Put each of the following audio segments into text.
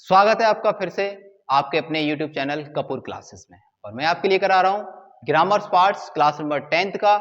स्वागत है आपका फिर से आपके अपने YouTube चैनल कपूर क्लासेस में। और मैं आपके लिए करा रहा हूँ grammar parts class number 10th का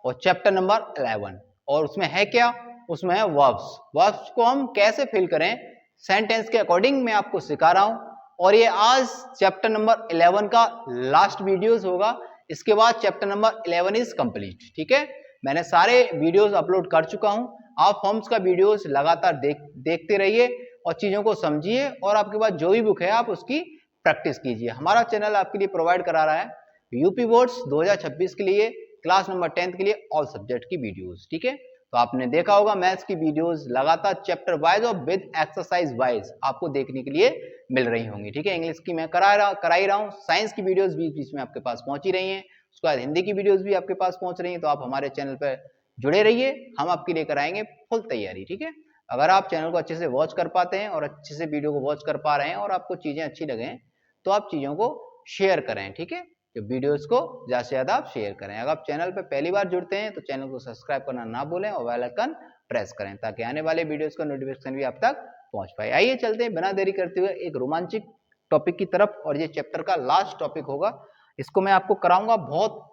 और चैप्टर नंबर 11। और उसमें है क्या, उसमें है वर्ब्स। वर्ब्स को हम कैसे फिल करें सेंटेंस के अकॉर्डिंग मैं आपको सिखा रहा हूँ। और ये आज चैप्टर नंबर 11 का लास्ट वीडियोस होगा। इसके बाद चैप्टर नंबर 11 इज कंप्लीट। ठीक है, मैंने सारे वीडियोस अपलोड कर चुका हूँ। आप फॉर्म्स का वीडियोस लगातार देखते रहिए और चीजों को समझिए और आपके पास जो भी बुक है आप उसकी प्रैक्टिस कीजिए। हमारा चैनल आपके लिए प्रोवाइड करा रहा है यूपी बोर्ड्स 2026 के लिए क्लास नंबर 10th के लिए ऑल सब्जेक्ट की वीडियोस। ठीक है, तो आपने देखा होगा मैथ्स की वीडियोस लगातार चैप्टर वाइज और विद एक्सरसाइज वाइज आपको देखने के लिए मिल रही होंगी। ठीक है, इंग्लिश की मैं करा ही रहा हूँ, साइंस की वीडियोस भी बीच में आपके पास पहुंची रही हैं, उसके बाद हिंदी की वीडियोस भी आपके पास पहुंच रही हैं। तो आप हमारे चैनल पर जुड़े रहिए, हम आपके लिए कराएंगे फुल तैयारी। ठीक है, अगर आप चैनल को अच्छे से वॉच कर पाते हैं और अच्छे से वीडियो को वॉच कर पा रहे हैं और आपको चीजें अच्छी लगे तो आप चीजों को शेयर करें। ठीक है, तो वीडियोस को ज्यादा से ज्यादा आप शेयर करें। अगर आप चैनल पर पहली बार जुड़ते हैं तो चैनल को सब्सक्राइब करना ना भूलें और बेल आइकन प्रेस करें ताकि आने वाले वीडियोस का नोटिफिकेशन भी आप तक पहुंच पाए। आइए चलते हैं बिना देरी करते हुए एक रोमांचक टॉपिक की तरफ। और ये चैप्टर का लास्ट टॉपिक होगा, इसको मैं आपको कराऊंगा बहुत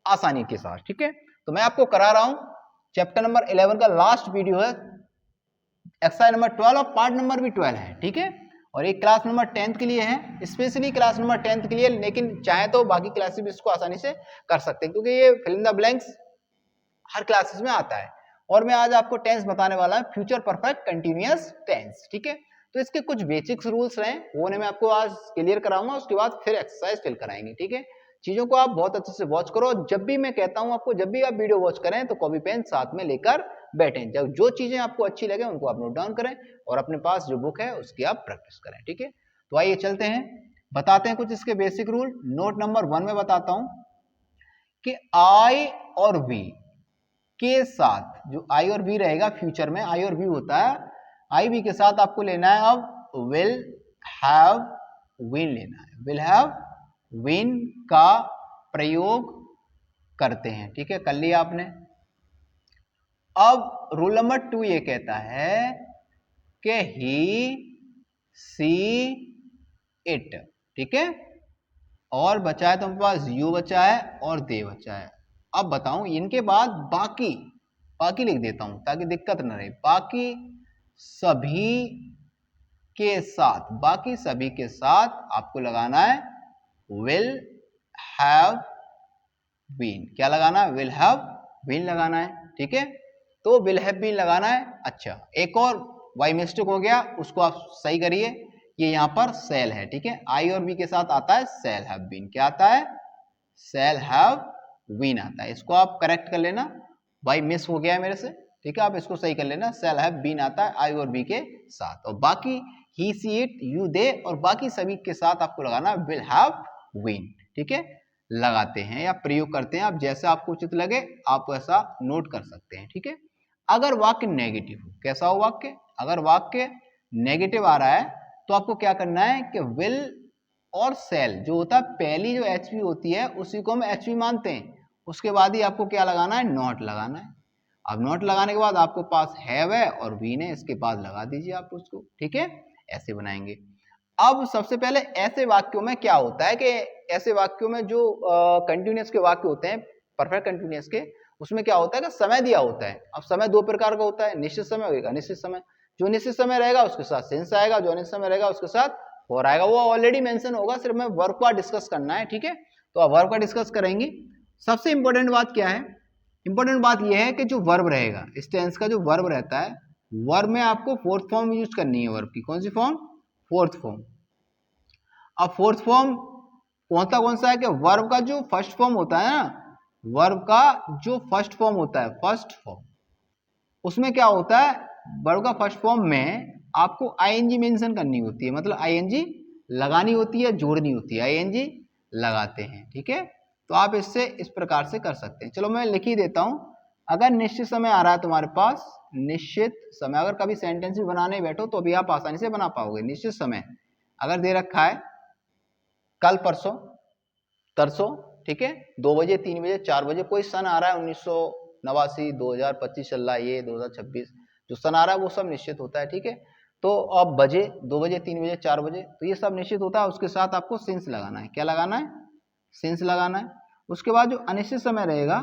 आसानी के साथ। ठीक है, तो मैं आपको करा रहा हूं चैप्टर नंबर 11 का लास्ट वीडियो है, एक्सरसाइज नंबर 12 और पार्ट नंबर भी 12 है। ठीक है, और एक क्लास नंबर 10th के लिए है, स्पेशली क्लास नंबर 10th के लिए, लेकिन चाहे तो बाकी क्लासेस भी इसको आसानी से कर सकते हैं क्योंकि ये फिल इन द ब्लैंक्स हर क्लासेस में आता है। और मैं आज आपको टेंस बताने वाला है, फ्यूचर परफेक्ट कंटिन्यूअस टेंस। ठीक है, तो इसके कुछ बेसिक्स रूल्स हैं वो मैं आपको आज क्लियर कराऊंगा, उसके बाद फिर एक्सरसाइज फिल कराएंगे। ठीक है, चीजों को आप बहुत अच्छे से वॉच करो। जब भी मैं कहता हूं आपको, जब भी आप वीडियो वॉच करें तो कॉपी पेन साथ में लेकर बैठें। जब जो चीजें आपको अच्छी लगे उनको आप नोट डाउन करें और अपने पास जो बुक है उसकी आप प्रैक्टिस करें। ठीक है, तो आइए चलते हैं, बताते हैं कुछ इसके बेसिक रूल। नोट नंबर 1 में बताता हूं कि आई और वी के साथ, जो आई और वी रहेगा फ्यूचर में, आई और वी होता है, आई वी के साथ आपको लेना है अब विल हैव विन लेना है। विल हैव विन का प्रयोग करते हैं। ठीक है, कर लिया आपने। अब रूल नंबर 2 ये कहता है कि ही सी इट। ठीक है, और बचा है तुम्हारे पास यू बचा है और दे बचा है। अब बताऊं इनके बाद बाकी बाकी लिख देता हूं ताकि दिक्कत न रहे। बाकी सभी के साथ, बाकी सभी के साथ आपको लगाना है विल हैव बीन। क्या लगाना है? विल हैव बीन लगाना है। ठीक है, तो विल हैव बीन लगाना है। अच्छा, एक और बाई मिस्टेक हो गया, उसको आप सही करिए। ये यहां पर सेल है। ठीक है, आई और बी के साथ आता है सेल हैव बीन। क्या आता है? सेल हैव बीन आता है। इसको आप करेक्ट कर लेना, बाई मिस हो गया है मेरे से। ठीक है, आप इसको सही कर लेना, सेल हैव बीन आता है आई और बी के साथ। और बाकी ही सी इट यू दे और बाकी सभी के साथ आपको लगाना विल हैव बीन। ठीक है, लगाते हैं या प्रयोग करते हैं, आप जैसा आपको उचित लगे आप वैसा नोट कर सकते हैं। ठीक है, अगर वाक्य नेगेटिव हो, कैसा हो वाक्य? अगर वाक्य नेगेटिव आ रहा है तो आपको क्या करना है कि विल और सेल जो होता है, पहली जो एचवी होती है उसी को हम एचवी मानते हैं, उसके बाद ही आपको क्या लगाना है? नॉट लगाना है। अब नॉट लगाने के बाद आपके पास हैव है और बीन है, इसके बाद लगा दीजिए आप उसको। ठीक है, ऐसे बनाएंगे। अब सबसे पहले ऐसे वाक्यों में क्या होता है कि ऐसे वाक्यों में जो कंटिन्यूअस के वाक्य होते हैं, परफेक्ट कंटिन्यूअस के, उसमें क्या होता है कि समय दिया होता है। अब समय दो प्रकार का होता है, निश्चित समय और अनिश्चित समय। जो निश्चित समय रहेगा उसके साथ सिंस आएगा, जो अनिश्चित समय रहेगा उसके साथ फॉर आएगा। वो ऑलरेडी मेंशन होगा, सिर्फ मैं वर्ब का डिस्कस करना है। ठीक है, तो अब वर्ब का डिस्कस करेंगे। सबसे इंपॉर्टेंट बात क्या है? इंपॉर्टेंट बात यह है कि जो वर्ब रहेगा, इस टेंस का जो वर्ब रहता है, वर्ब में आपको फोर्थ फॉर्म यूज करनी है। वर्ब की कौन सी फॉर्म? Fourth form. अब फोर्थ फॉर्म कौन सा है कि वर्ब का जो फर्स्ट फॉर्म होता है ना, वर्ब का जो फर्स्ट फॉर्म होता है, फर्स्ट फॉर्म, उसमें क्या होता है? वर्ब का फर्स्ट फॉर्म में आपको आईएनजी मेंशन करनी होती है, मतलब आईएनजी लगानी होती है, जोड़नी होती है, आईएनजी लगाते हैं। ठीक है, तो आप इससे इस प्रकार से कर सकते हैं। चलो मैं लिख ही देता हूं। अगर निश्चित समय आ रहा है तुम्हारे पास, निश्चित समय, अगर कभी सेंटेंस भी बनाने बैठो तो भी आप आसानी से बना पाओगे। निश्चित समय अगर दे रखा है कल, परसों, तरसों, ठीक है, 2 बजे, 3 बजे, 4 बजे, कोई सन आ रहा है 1989, 2025 चल रहा है, ये 2026 जो सन आ रहा है वो सब निश्चित होता है। ठीक है, तो अब बजे 2 बजे 3 बजे 4 बजे, तो ये सब निश्चित होता है। उसके साथ आपको सिंस लगाना है। क्या लगाना है? सिंस लगाना है। उसके बाद जो अनिश्चित समय रहेगा,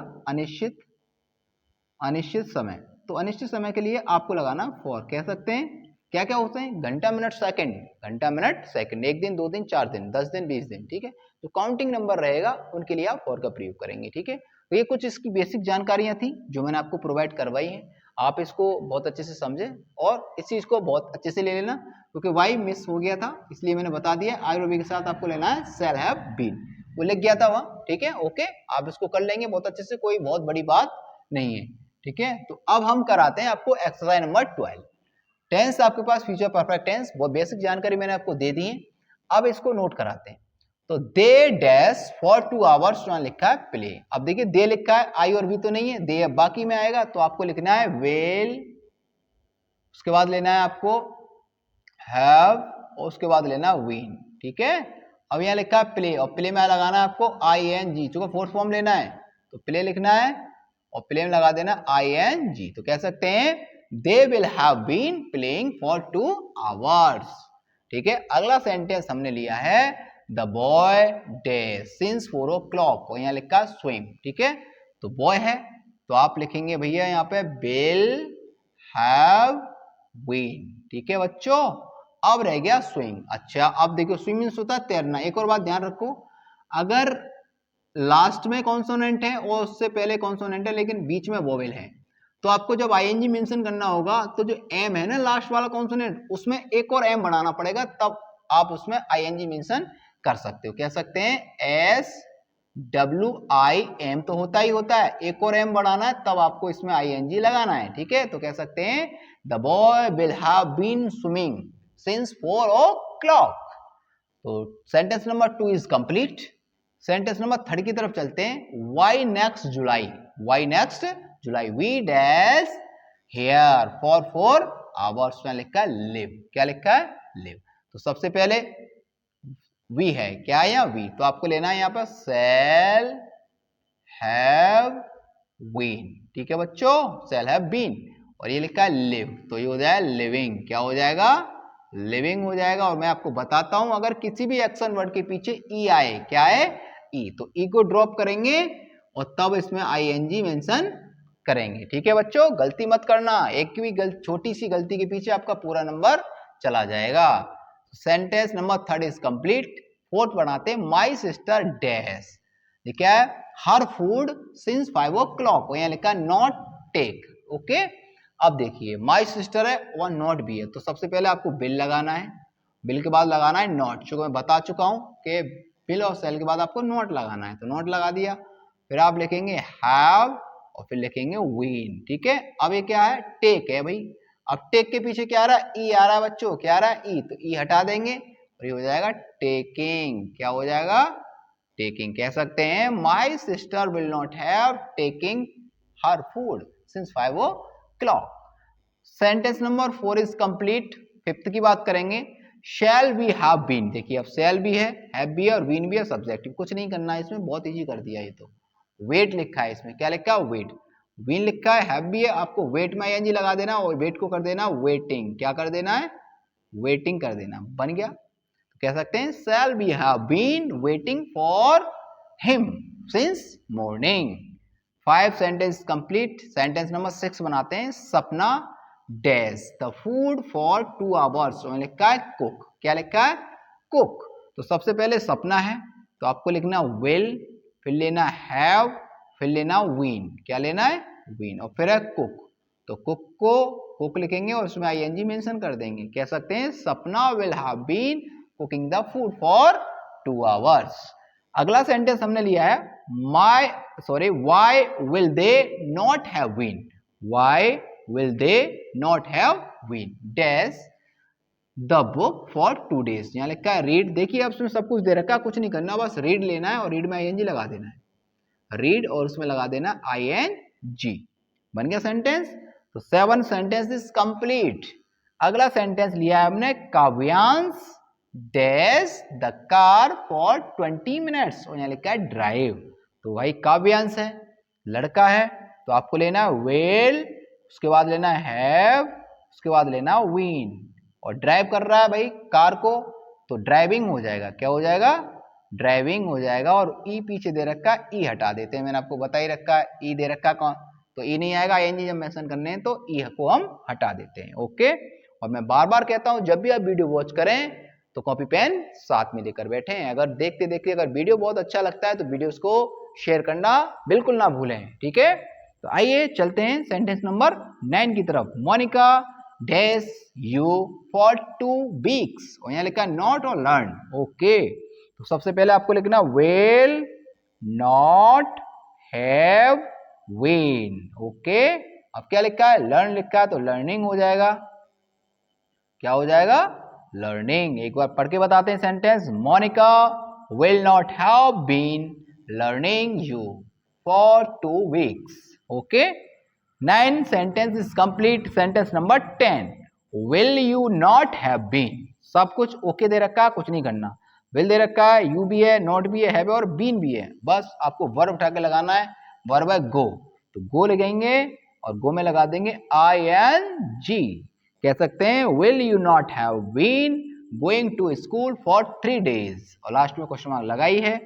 अनिश्चित समय, तो अनिश्चित समय के लिए आपको लगाना फॉर। कह सकते हैं क्या क्या होते हैं? घंटा मिनट सेकंड, घंटा मिनट सेकंड, 1 दिन 2 दिन 4 दिन 10 दिन 20 दिन, ठीक है। जो काउंटिंग नंबर रहेगा उनके लिए आप फॉर का प्रयोग करेंगे, ठीक है। तो ये कुछ इसकी बेसिक जानकारियां थी जो मैंने आपको प्रोवाइड करवाई है। आप इसको बहुत अच्छे से समझे और इस चीज को बहुत अच्छे से ले लेना, क्योंकि वाई मिस हो गया था इसलिए मैंने बता दिया। आई और बी के साथ आपको लेना है शैल हैव बीन, वो लिख गया था वहां, ठीक है। ओके, आप इसको कर लेंगे बहुत अच्छे से, कोई बहुत बड़ी बात नहीं है, ठीक है। तो अब हम कराते हैं आपको एक्सरसाइज नंबर 12। टेंस आपके पास फ्यूचर परफेक्ट टेंस, बहुत बेसिक जानकारी मैंने आपको दे दी है। अब इसको नोट कराते हैं। तो दे डैश फॉर 2 आवर्स लिखा है प्ले। अब देखिए दे लिखा है, आई और बी तो नहीं है, दे बाकी में आएगा, तो आपको लिखना है वेल, उसके बाद लेना है आपको हैव, और उसके बाद लेना विन, ठीक है। अब यहां लिखा है प्ले, और प्ले में लगाना है आपको ING, चूंकि फोर्थ फॉर्म लेना है तो प्ले लिखना है और प्ले में लगा देना ING। तो कह सकते हैं they will have been playing for 2 hours, ठीक है। अगला सेंटेंस हमने लिया है the boy day since 4 o'clock, और यहां लिखा स्विम, ठीक है। तो बॉय है तो आप लिखेंगे भैया यहाँ पे विल हैव बीन, ठीक है बच्चों। अब रह गया स्विंग। अच्छा, अब देखो स्विम मीन्स होता है तैरना। एक और बात ध्यान रखो, अगर लास्ट में कॉन्सोनेंट है और उससे पहले कॉन्सोनेंट है लेकिन बीच में वोवेल है, तो आपको जब ING मेंशन करना होगा तो जो एम है ना लास्ट वाला कॉन्सोनेंट, उसमें एक और एम बढ़ाना पड़ेगा, तब आप उसमें ING मेंशन कर सकते हो। कह सकते हैं SWIM तो होता ही होता है, एक और एम बढ़ाना है तब आपको इसमें ING लगाना है, ठीक है। तो कह सकते हैं the boy will have been swimming since 4 o'clock। तो sentence number 2 is complete. Sentence number 3 की तरफ चलते हैं। By next July, by next July, we dash here for 4 hours में लिखा है लिव। क्या लिखा है? लिव। तो सबसे पहले वी है, क्या है यहाँ वी, तो आपको लेना है यहाँ पर शैल हैव बीन, ठीक है बच्चों, शैल हैव बीन। और ये लिखा है लिव, तो ये हो जाएगा लिविंग। क्या हो जाएगा? लिविंग हो जाएगा। और मैं आपको बताता हूं, अगर किसी भी एक्शन वर्ड के पीछे ई आए, क्या है? ई, तो ई को ड्रॉप करेंगे और तब इसमें ING मेंशन करेंगे, ठीक है बच्चों। गलती मत करना, एक भी छोटी सी गलती के पीछे आपका पूरा नंबर चला जाएगा। Sentence number 3 is complete. Fourth बनाते हैं माई सिस्टर डैश, ये क्या है? हर फूड सिंस 5 o'clock, यहाँ लिखा है नॉट टेक, ओके। अब देखिए माई सिस्टर है और नॉट भी है, तो सबसे पहले आपको बिल लगाना है, बिल के बाद लगाना है नॉट, जो मैं बता चुका हूं कि बिल और सेल के बाद आपको नॉट लगाना है, तो नॉट लगा दिया। फिर आप लिखेंगे हैव और फिर लिखेंगे विन, ठीक है। अब ये क्या है? टेक है भाई। अब टेक के पीछे क्या आ रहा है? ई आ रहा है बच्चों, क्या आ रहा है? ई, तो ई हटा देंगे और ये हो जाएगा टेकिंग। क्या हो जाएगा? टेकिंग। कह सकते हैं my sister will not have taking her food since 5 o'clock। Sentence number 4 is complete. Fifth की बात करेंगे। शैल वी हैव बीन, देखिए अब शैल भी है, हैव भी है और बीन भी है, सब्जेक्टिव, कुछ नहीं करना है इसमें, बहुत इजी कर दिया ये तो। वेट लिखा है इसमें, क्या लिखा है? वेट। बीन लिखा है, हैव भी है, आपको वेट में ING लगा देना और वेट को कर देना वेटिंग। क्या कर देना है? वेटिंग कर देना। बन गया। तो कह सकते हैं shall we have been waiting for him since morning. 5 sentence complete. Sentence number 6 बनाते हैं। Sapna dash the food for 2 hours, लिखा है कुक। क्या लिखा है? कुक। तो सबसे पहले सपना है तो आपको लिखना विल, फिर लेना हैव, फिर लेना विन। क्या लेना है? विन। और फिर है कुक, तो कुक को कुक लिखेंगे और उसमें ING मेंशन कर देंगे। कह सकते हैं Sapna will have been cooking the food for 2 hours. अगला सेंटेंस हमने लिया है why will they not have been, why will they not have been dash the book for 2 days। यहाँ लिखा है रीड, देखिए अब उसमें सब कुछ दे रखा है, कुछ नहीं करना, बस रीड लेना है और रीड में ING लगा देना है, रीड और उसमें लगा देना ING। बन गया सेंटेंस। तो 7 सेंटेंस इज कंप्लीट। अगला सेंटेंस लिया है हमने, Kavyansh dash the car for 20 minutes, और यहाँ लिखा है ड्राइव। तो भाई काव्यांश है, लड़का है, तो आपको लेना है वेल, उसके बाद लेना है हैव, उसके बाद लेना विन। और ड्राइव कर रहा है भाई कार को, तो ड्राइविंग हो जाएगा। क्या हो जाएगा? ड्राइविंग हो जाएगा। और ई पीछे दे रखा है, ई हटा देते हैं, मैंने आपको बता ही रखा है, ई दे रखा कौन, तो ई नहीं आएगा, एनजी जब मेंशन करने हैं तो ई को हम हटा देते हैं। ओके, और मैं बार बार कहता हूं जब भी आप वीडियो वॉच करें तो कॉपी पेन साथ में लेकर बैठे हैं। अगर देखते देखते अगर वीडियो बहुत अच्छा लगता है तो वीडियोस को शेयर करना बिल्कुल ना भूलें, ठीक है। तो आइए चलते हैं सेंटेंस नंबर 9 की तरफ। Monika dash you for 2 weeks, और यहाँ लिखा है नॉट और लर्न। ओके, तो सबसे पहले आपको लिखना will not have been. Okay, अब क्या लिखा है? लर्न लिखा है, तो लर्निंग हो जाएगा। क्या हो जाएगा? लर्निंग। एक बार पढ़ के बताते हैं sentence. Monika will not have been learning you for 2 weeks. Okay, 9 sentence is complete. Sentence number 10, will you not have been. सब कुछ ओके दे रखा है, कुछ नहीं करना। विल दे रखा है, यू भी है, नॉट भी है और बीन भी है। बस आपको वर्ब उठा के लगाना है। वर्ब है गो, तो गो लगाएंगे और गो में लगा देंगे ING। कह सकते हैं will you not have been going to school for 3 days, और लास्ट में क्वेश्चन मार्क लगाई है।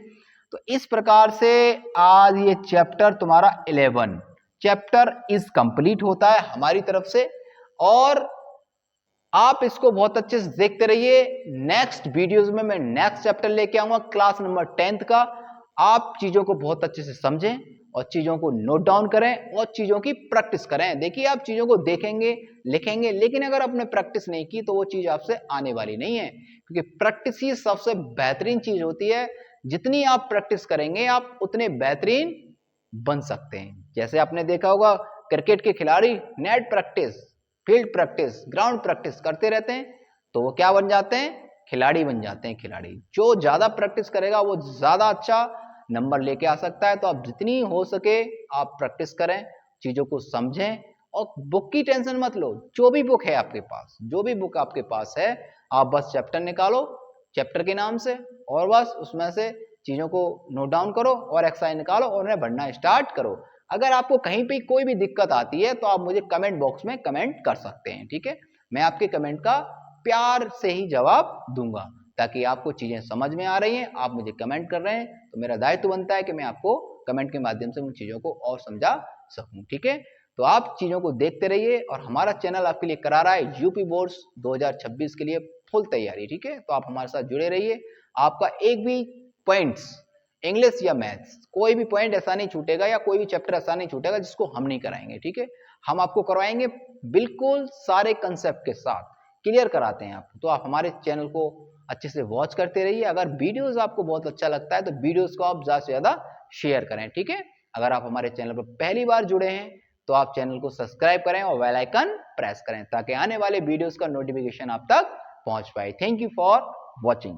तो इस प्रकार से आज ये चैप्टर तुम्हारा 11 चैप्टर इज कंप्लीट होता है हमारी तरफ से। और आप इसको बहुत अच्छे से देखते रहिए। नेक्स्ट वीडियोस में मैं नेक्स्ट चैप्टर लेके आऊंगा क्लास नंबर 10 का। आप चीजों को बहुत अच्छे से समझें और चीजों को नोट डाउन करें और चीजों की प्रैक्टिस करें। देखिए, आप चीजों को देखेंगे लिखेंगे, लेकिन अगर आपने प्रैक्टिस नहीं की तो वो चीज आपसे आने वाली नहीं है, क्योंकि प्रैक्टिस ही सबसे बेहतरीन चीज होती है। जितनी आप प्रैक्टिस करेंगे आप उतने बेहतरीन बन सकते हैं। जैसे आपने देखा होगा क्रिकेट के खिलाड़ी net practice, field practice, ground practice करते रहते हैं, तो वो क्या बन जाते हैं? खिलाड़ी बन जाते हैं। खिलाड़ी जो ज्यादा प्रैक्टिस करेगा वो ज्यादा अच्छा नंबर लेके आ सकता है। तो आप जितनी हो सके आप प्रैक्टिस करें, चीजों को समझें, और बुक की टेंशन मत लो। जो भी बुक है आपके पास, जो भी बुक आपके पास है, आप बस चैप्टर निकालो चैप्टर के नाम से, और बस उसमें से चीजों को नोट डाउन करो और एक्सरसाइज निकालो और उन्हें पढ़ना स्टार्ट करो। अगर आपको कहीं पे कोई भी दिक्कत आती है तो आप मुझे कमेंट बॉक्स में कमेंट कर सकते हैं, ठीक है। मैं आपके कमेंट का प्यार से ही जवाब दूंगा, ताकि आपको चीजें समझ में आ रही हैं, आप मुझे कमेंट कर रहे हैं, तो मेरा दायित्व बनता है कि मैं आपको कमेंट के माध्यम से उन चीजों को और समझा सकूं, ठीक है। तो आप चीजों को देखते रहिए, और हमारा चैनल आपके लिए करा रहा है यूपी बोर्ड्स 2026 के लिए फुल तैयारी, ठीक है। तो आप हमारे साथ जुड़े रहिए। आपका एक भी पॉइंट्स इंग्लिश या मैथ्स, कोई भी पॉइंट ऐसा नहीं छूटेगा या कोई भी चैप्टर ऐसा नहीं छूटेगा जिसको हम नहीं कराएंगे, ठीक है। हम आपको करवाएंगे बिल्कुल सारे कंसेप्ट के साथ, क्लियर कराते हैं आपको। तो आप हमारे चैनल को अच्छे से वॉच करते रहिए। अगर वीडियोस आपको बहुत अच्छा लगता है तो वीडियोस को आप ज्यादा से ज्यादा शेयर करें, ठीक है। अगर आप हमारे चैनल पर पहली बार जुड़े हैं तो आप चैनल को सब्सक्राइब करें और बेल आइकन प्रेस करें, ताकि आने वाले वीडियोस का नोटिफिकेशन आप तक पहुंच पाए। Thank you for watching.